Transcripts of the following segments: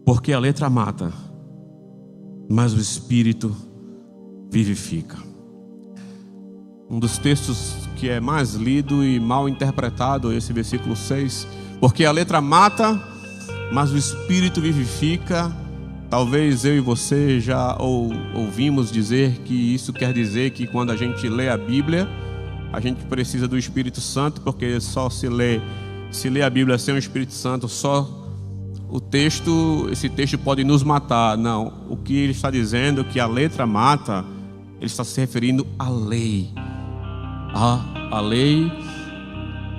Porque a letra mata, mas o Espírito vivifica. Um dos textos que é mais lido e mal interpretado, esse versículo 6. Porque a letra mata, mas o Espírito vivifica. Talvez eu e você já ouvimos dizer que isso quer dizer que quando a gente lê a Bíblia, a gente precisa do Espírito Santo, porque só se lê a Bíblia sem o Espírito Santo, só esse texto pode nos matar. Não, o que ele está dizendo é que a letra mata, ele está se referindo à lei, a lei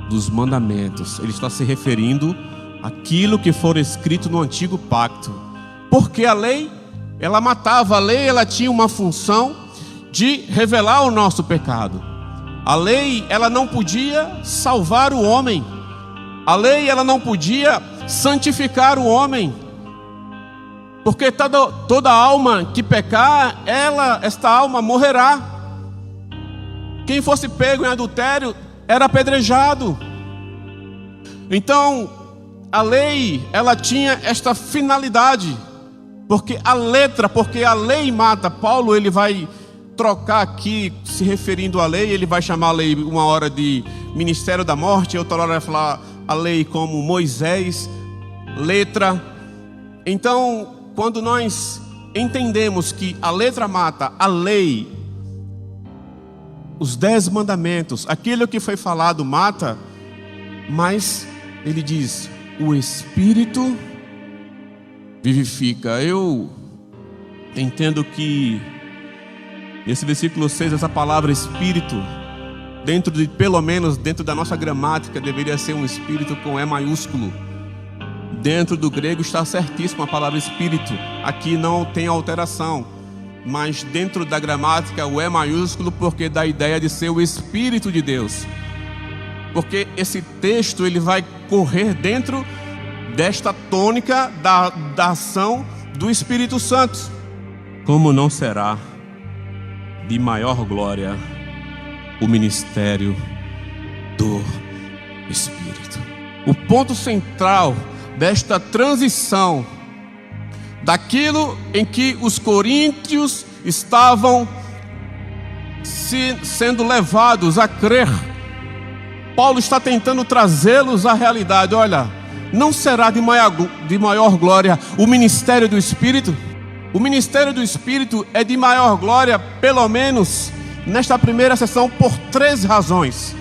dos mandamentos. Ele está se referindo àquilo que for escrito no antigo pacto, porque a lei, ela matava. A lei, ela tinha uma função de revelar o nosso pecado. A lei, ela não podia salvar o homem. A lei, ela não podia santificar o homem, porque toda alma que pecar, esta alma morrerá. Quem fosse pego em adultério era apedrejado. Então a lei, ela tinha esta finalidade, porque a lei mata. Paulo, ele vai trocar aqui, se referindo à lei, ele vai chamar a lei uma hora de ministério da morte, outra hora vai falar a lei como Moisés, letra. Então, quando nós entendemos que a letra mata, a lei, os 10 mandamentos, aquilo que foi falado mata, mas ele diz, o Espírito vivifica. Eu entendo que nesse versículo 6, essa palavra Espírito, pelo menos dentro da nossa gramática, deveria ser um Espírito com E maiúsculo. Dentro do grego está certíssimo a palavra Espírito, aqui não tem alteração, mas dentro da gramática o E maiúsculo, porque dá a ideia de ser o Espírito de Deus, porque esse texto ele vai correr dentro desta tônica da ação do Espírito Santo. Como não será de maior glória o ministério do Espírito? O ponto central desta transição, daquilo em que os coríntios estavam sendo levados a crer, Paulo está tentando trazê-los à realidade. Olha, não será de maior glória o ministério do Espírito? O ministério do Espírito é de maior glória, pelo menos nesta primeira sessão, por 3 razões.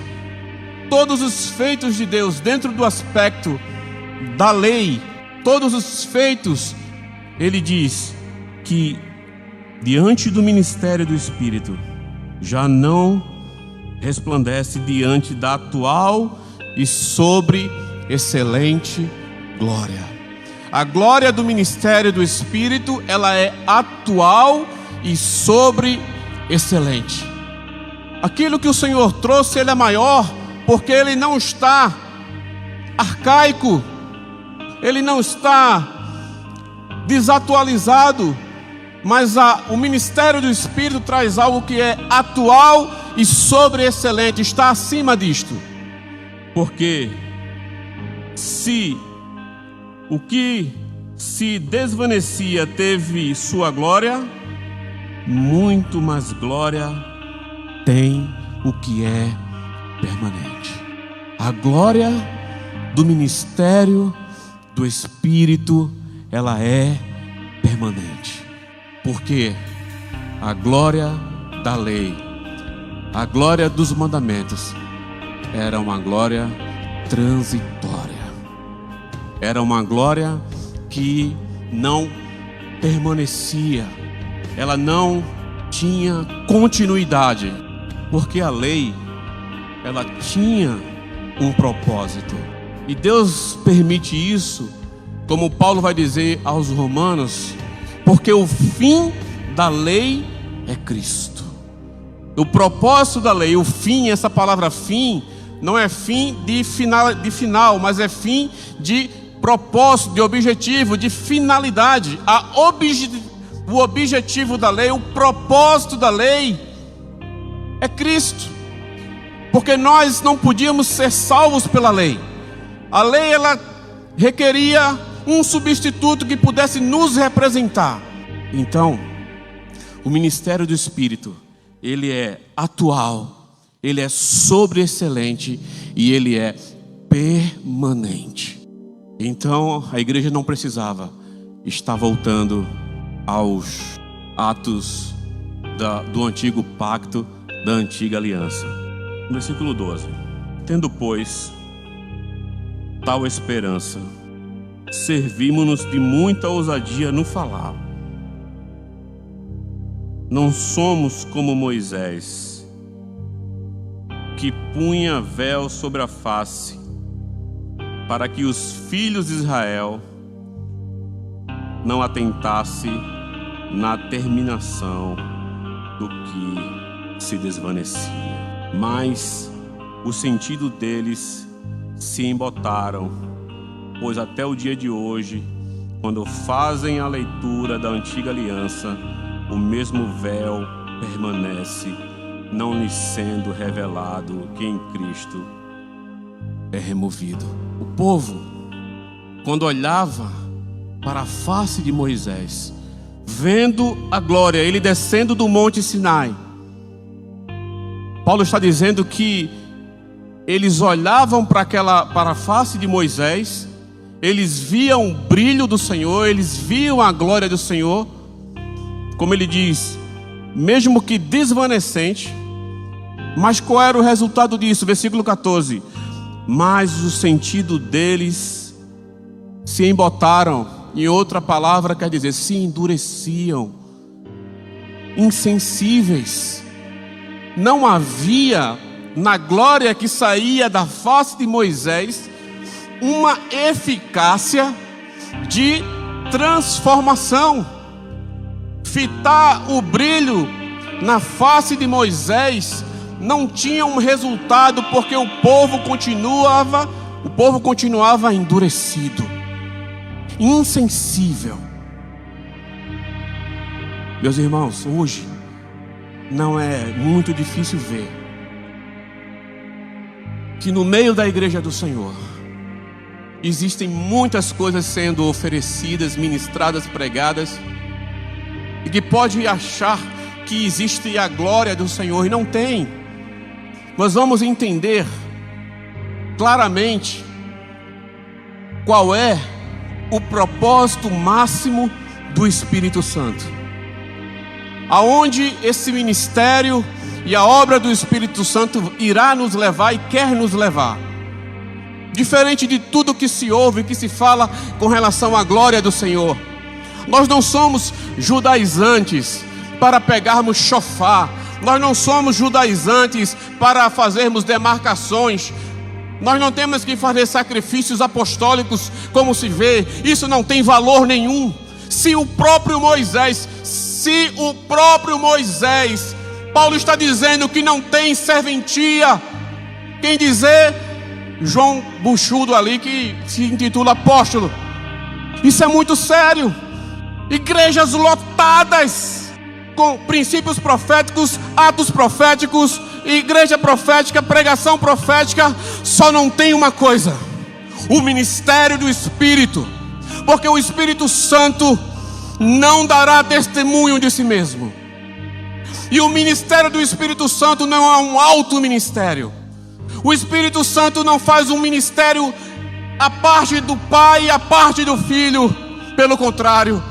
Todos os feitos de Deus dentro do aspecto da lei, todos os feitos, ele diz que diante do ministério do Espírito já não resplandece diante da atual e sobre excelente glória. A glória do ministério do Espírito, ela é atual e sobre excelente. Aquilo que o Senhor trouxe, ele é maior, porque ele não está arcaico, ele não está desatualizado, mas o ministério do Espírito traz algo que é atual e sobre excelente, está acima disto. Porque se o que se desvanecia teve sua glória, muito mais glória tem o que é permanente. A glória do ministério do Espírito, ela é permanente. Porque a glória da lei, a glória dos mandamentos, era uma glória transitória. Era uma glória que não permanecia. Ela não tinha continuidade. Porque a lei, ela tinha um propósito. E Deus permite isso, como Paulo vai dizer aos Romanos, porque o fim da lei é Cristo. O propósito da lei, o fim, essa palavra fim, não é fim de final, mas é fim de propósito, de objetivo, de finalidade. O objetivo da lei, o propósito da lei é Cristo. Porque nós não podíamos ser salvos pela lei. A lei, ela requeria um substituto que pudesse nos representar. Então, o ministério do Espírito, ele é atual, ele é sobreexcelente e ele é permanente. Então, a igreja não precisava estar voltando aos atos do antigo pacto, da antiga aliança. Versículo 12. Tendo, pois, tal esperança, servimos-nos de muita ousadia no falar. Não somos como Moisés, que punha véu sobre a face, para que os filhos de Israel não atentassem na terminação do que se desvanecia. Mas o sentido deles se embotaram, pois até o dia de hoje, quando fazem a leitura da antiga aliança, o mesmo véu permanece, não lhes sendo revelado que em Cristo é removido. O povo, quando olhava para a face de Moisés, vendo a glória, ele descendo do monte Sinai, Paulo está dizendo que eles olhavam para a face de Moisés, eles viam o brilho do Senhor, eles viam a glória do Senhor, como ele diz, mesmo que desvanecente. Mas qual era o resultado disso? Versículo 14. Mas o sentido deles se embotaram. Em outra palavra quer dizer, se endureciam, insensíveis. Não havia na glória que saía da face de Moisés uma eficácia de transformação. Fitar o brilho na face de Moisés não tinha um resultado, porque o povo continuava endurecido, insensível. Meus irmãos, hoje não é muito difícil ver que no meio da igreja do Senhor existem muitas coisas sendo oferecidas, ministradas, pregadas, e que pode achar que existe a glória do Senhor, e não tem. Nós vamos entender claramente qual é o propósito máximo do Espírito Santo, aonde esse ministério e a obra do Espírito Santo irá nos levar e quer nos levar. Diferente de tudo que se ouve, que se fala com relação à glória do Senhor, nós não somos judaizantes para pegarmos chofar, nós não somos judaizantes para fazermos demarcações, nós não temos que fazer sacrifícios apostólicos como se vê, isso não tem valor nenhum. Se o próprio Moisés, Paulo está dizendo que não tem serventia, quem dizer, João Buchudo ali, que se intitula apóstolo. Isso é muito sério. Igrejas lotadas com princípios proféticos, atos proféticos, igreja profética, pregação profética, só não tem uma coisa: o ministério do Espírito, porque o Espírito Santo não dará testemunho de si mesmo, e o ministério do Espírito Santo não é um alto ministério. O Espírito Santo não faz um ministério à parte do Pai e à parte do Filho, pelo contrário,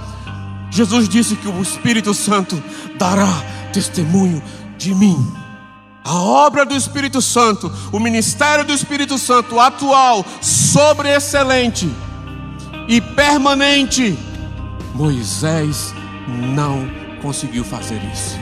Jesus disse que o Espírito Santo dará testemunho de mim. A obra do Espírito Santo, o ministério do Espírito Santo atual, sobreexcelente e permanente, Moisés não conseguiu fazer isso.